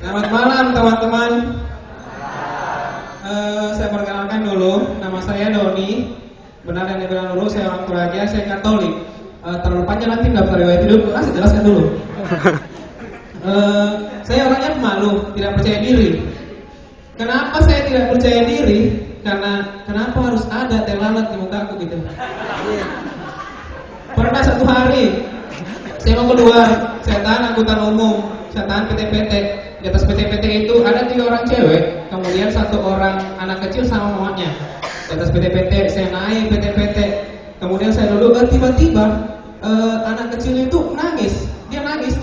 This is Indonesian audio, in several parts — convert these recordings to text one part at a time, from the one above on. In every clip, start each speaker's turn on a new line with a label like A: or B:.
A: Selamat malam teman-teman. Saya perkenalkan dulu, nama saya Doni. Benar yang dibilang dulu, saya orang Toraja, saya Katolik. Terlalu panjang nanti daftar riwayat hidup, saya jelaskan dulu. Saya orangnya pemalu, tidak percaya diri. Kenapa saya tidak percaya diri? Karena kenapa harus ada teh lalat di muka aku gitu? Pernah satu hari saya mau keluar, saya tahan angkutan umum, saya tahan PT-PT. Di atas PT-PT itu ada 3 orang cewek, kemudian 1 orang anak kecil sama mamanya. Di atas PT-PT, saya naik PT-PT, kemudian saya duduk, tiba-tiba anak kecil itu nangis. Dia nangis,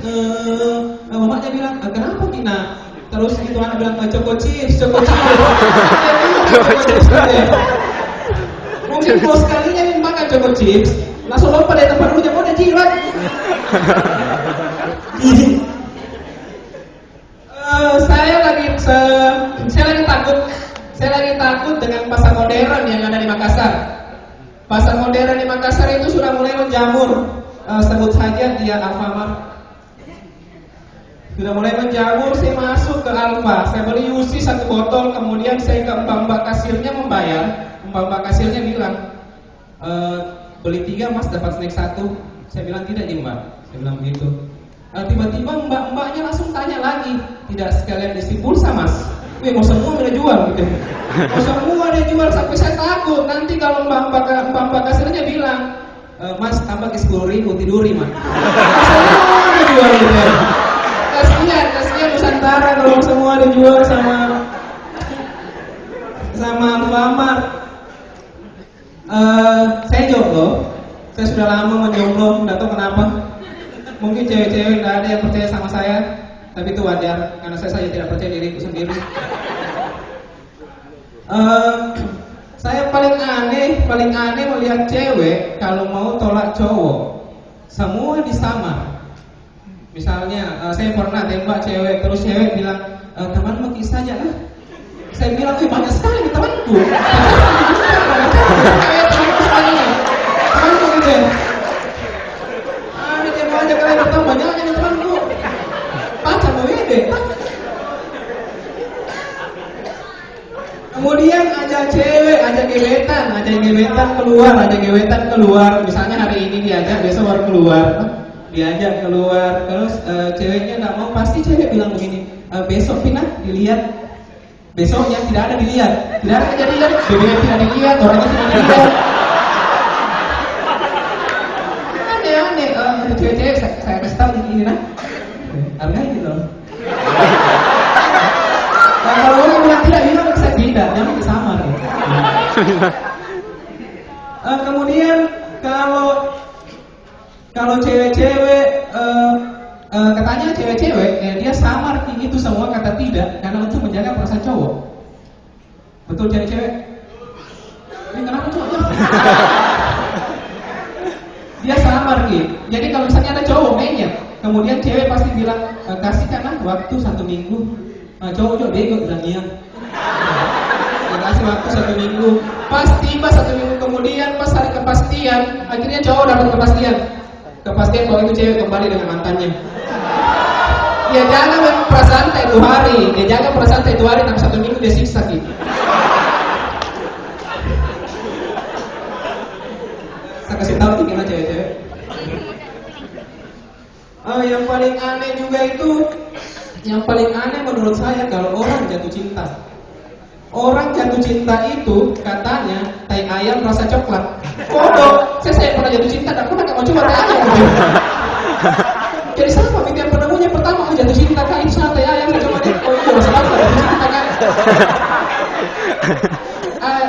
A: mamanya bilang, kenapa Tina? Terus itu anak bilang, Choco Chips. Mungkin kalau sekalinya ingin makan Choco Chips, langsung lompat dari tempat duduknya, mau jilat. Saya lagi takut dengan pasar modern yang ada di Makassar. Pasar modern di Makassar itu sudah mulai menjamur. Sebut saja dia Alfamart. Sudah mulai menjamur, saya masuk ke Alfa, saya beli UC 1 botol, kemudian saya ke mbak kasirnya membayar. Mbak kasirnya bilang, beli 3 mas dapat snack 1. Saya bilang tidak nih mbak, saya bilang begitu. Tiba-tiba mbaknya langsung tanya lagi, tidak sekalian isi pulsa mas? Wih, mau semua udah jual gitu. Mau semua udah jual, sampai saya takut nanti kalau mbak kasirnya bilang, mas tambah ke 10.000 tiduri mas. Semua udah jual gitu ya. Kasihan Nusantara kalau semua dijual sama Alfamart. Saya jomblo, saya sudah lama menjomblo, nggak tahu kenapa. Mungkin cewek-cewek nggak ada yang percaya sama saya, tapi itu wajar karena saya saja tidak percaya diriku sendiri. Saya paling aneh melihat cewek kalau mau tolak cowok, semua disamar. Misalnya saya pernah tembak cewek, terus cewek bilang, teman mau kiss saja lah. Saya bilang, banyak sekali temanku. Temanku gitu ya. Dia mau ajak kalian bertemu, banyak temanku. Pacar mau wede. Kemudian ajak cewek, ajak gebetan keluar. Misalnya hari ini diajak, besok baru keluar. Diajak keluar, terus ceweknya nggak mau, pasti cewek bilang begini, besok Vina dilihat, besoknya tidak ada dilihat, tidak ada kejadian, bebeknya tidak dilihat, orangnya tidak dilihat. Aneh, cewek-cewek saya kasih tahu ini nah, hargai gitu. Nah, kalau orang bilang tidak, bilang saya tidak, jangan disamar. Kemudian kalau cewek-cewek katanya cewek-cewek dia samar itu semua kata tidak karena untuk menjaga perasaan cowok. Betul cewek-cewek? Ini kenapa cowoknya? Dia samar gitu. Jadi kalau misalnya ada cowok mainnya, kemudian cewek pasti bilang kasihkanlah waktu 1 minggu. Cowok bego bilang iya. Kasih waktu 1 minggu. Pas tiba 1 minggu kemudian, pas hari kepastian, akhirnya cowok dapat kepastian bahwa itu cewek kembali dengan mantannya. Dia jaga perasaan itu hari, tapi 1 minggu dia siksa gitu. Saya kasih tahu gimana cewek-cewek. Yang paling aneh juga itu, yang paling aneh menurut saya kalau orang jatuh cinta. Orang jatuh cinta itu katanya tai ayam rasa coklat. Bodoh, saya pernah jatuh cinta dan pernah mau coba tai ayam gitu. Jadi sama yang penemunya pertama jatuh cinta kan itu tai ayam coba deh. Oh iya rasa coklat jatuh cinta kan.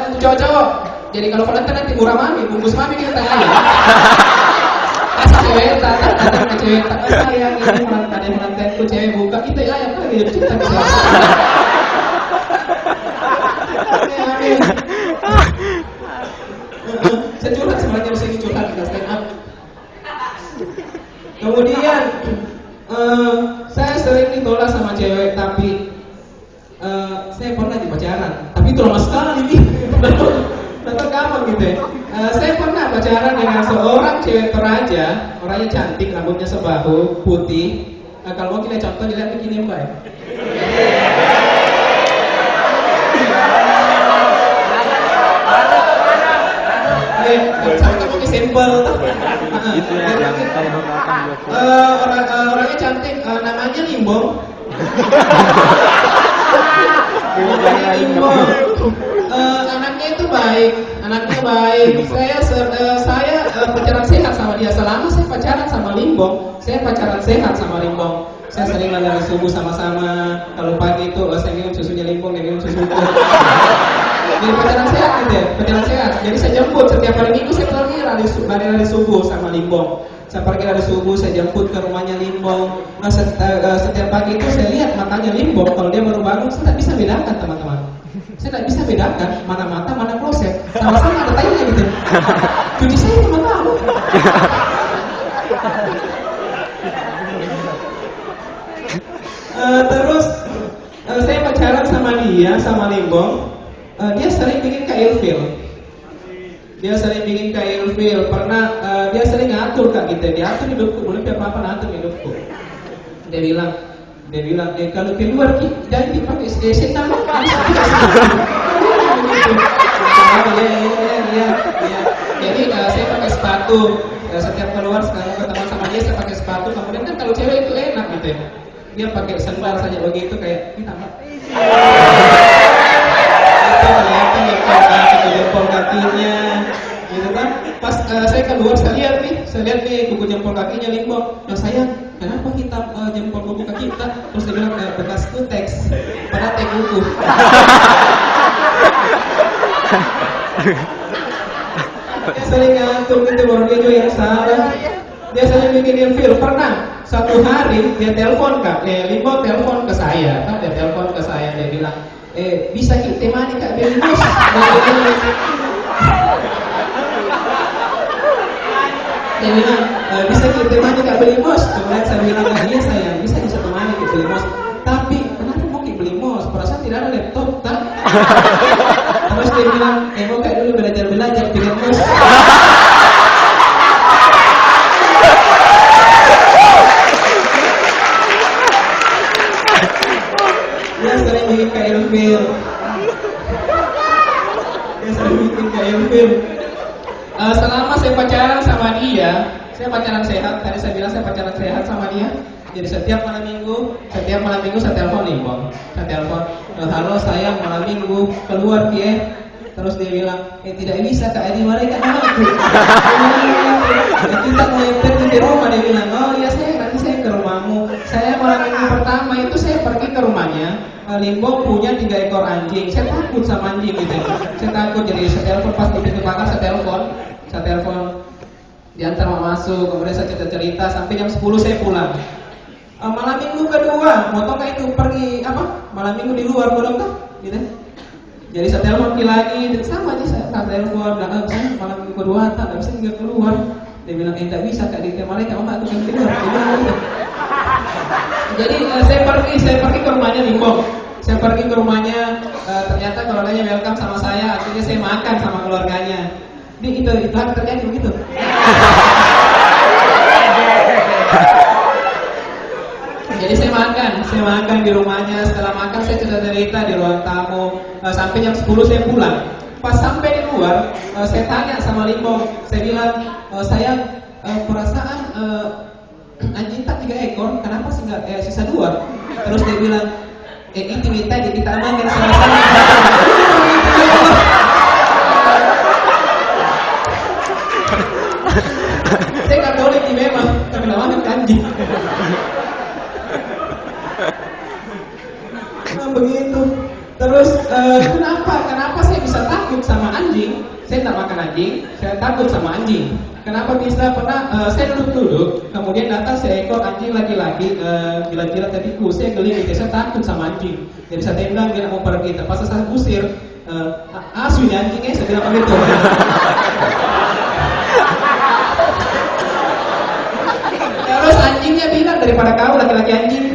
A: Untuk cowok-cowok, jadi kalau Valentine nanti murah mami, bungkus mami kita tai ayam. Asal cewek datang ke cewek sayang ini ada Valentine ku cewek buka kita ayam kan jatuh cinta bisa. Saya curhat sebenarnya di sini curhat di stand up. Kemudian saya sering ditolak sama cewek, tapi saya pernah pacaran, tapi itu lama sekali nih. Betul kapan gitu ya? Saya pernah pacaran dengan seorang cewek Toraja, orangnya cantik, rambutnya sebahu, putih. Kalau mau kita contoh dilihat begini Mbak. Saya pakai sampel.
B: Itu yang kalau akan
A: orangnya cantik, namanya Limbong. Limbong. Anaknya itu baik, anaknya baik. Saya pacaran sehat sama dia. Selama saya pacaran sama Limbong, saya pacaran sehat sama Limbong. Saya sering lari subuh sama-sama. Kalau pagi itu saya minum susunya Limbong, dia minum susuku. Jadi pacaran sehat gitu ya, pacaran sehat. Jadi saya jemput setiap hari Minggu, saya pergi lari subuh sama Limbong. Saya pergi lari subuh, saya jemput ke rumahnya Limbong. Nah, setiap pagi itu saya lihat matanya Limbong. Kalau dia baru bangun, saya tidak bisa bedakan teman-teman. Saya tidak bisa bedakan mana mata, mana kloset. Sama-sama ada tainya gitu. Jadi saya cuma tahu. Terus saya pacaran sama dia, sama Limbong. Dia sering bikin ilfil. Dia sering bikin ilfil. Pernah dia sering ngatur kak kita. Dia atur hidupku, boleh apa-apa ngatur hidupku. Dia bilang, kalau keluar jangan dipakai setan. Iya. Jadi saya pakai sepatu. Setiap keluar sekarang ketemu sama dia saya pakai sepatu. Kemudian kan kalau cewek itu enak gitu ya. Dia pakai sandal saja begitu kayak kita Mbak. Jempol kakinya, gitu kan? Pas saya keluar saya lihat nih kuku jempol kakinya Limbong. Nah sayang, kenapa kita jempol kuku kaki kita? Terus dia bilang bekas kuteks, pada teh kuku. Dia sering ngatur gitu, baru dia juga yang salah. Dia sering bikin ilfil. Pernah satu hari dia telepon kak, Limbong telepon ke saya, kan dia telepon ke saya, dia bilang, bisa kita temani kak Beli Bos? Dia bilang, bisa kita temani kak Beli Bos? Kemudian saya bilang, iya sayang, bisa temani kak Beli Bos. Tapi kenapa mau kak Beli Bos? Perasaan tidak ada laptop, tak? Terus dia bilang, mau kak dulu belajar Beli Bos. Dia sering bikin ilfil. Selama saya pacaran sama dia, saya pacaran sehat. Tadi saya bilang saya pacaran sehat sama dia. Jadi setiap malam minggu saya telepon Limbong. Saya telepon, halo sayang, malam minggu keluar dia. Terus dia bilang, tidak bisa kak, ini mereka anakku. Kita mau pergi di rumah. Dia bilang, oh iya nanti saya ke rumahmu. Saya malam minggu pertama itu saya pergi ke rumahnya. Limbong punya 3 ekor anjing. Saya takut sama anjing gitu. Saya takut, jadi saya telepon pas di pintu pagar, saya telepon. Diantar mau masuk, kemudian saya cerita sampai jam 10 saya pulang. Malam minggu kedua, mau tau gak itu pergi malam minggu di luar bolong tak? Gitu. Jadi saya telepon lagi, sama aja saya telepon, bilang, malam minggu kedua tak bisa juga keluar. Dia bilang, tidak bisa kak, di kemarin kamu tak akan keluar. Jadi saya pergi ke rumahnya Limbong. Saya pergi ke rumahnya, ternyata keluarganya welcome sama saya. Akhirnya saya makan sama keluarganya. Itu terjadi begitu. Jadi saya makan di rumahnya. Setelah makan saya cerita di ruang tamu. Sampai jam 10 saya pulang. Pas sampai di luar, saya tanya sama Limbong. Saya bilang, sayang, perasaan anjing tak 3 ekor, kenapa sih nggak sisa 2? Terus dia bilang, itu minta kita amankan sama-sama. Saya nggak boleh memang, tapi namanya anjing. Begitu. Terus kenapa saya bisa takut sama anjing? Saya tak makan anjing, saya takut sama anjing. Kenapa bisa? Pernah saya duduk, kemudian datang seekor anjing laki-laki gila-gila tadiku. Saya geli, saya takut sama anjing. Jadi saya tendang, dia mau pergi. Pas saya usir, asunya anjingnya, saya bilang begitu. Terus anjingnya bilang, daripada kau laki-laki anjing.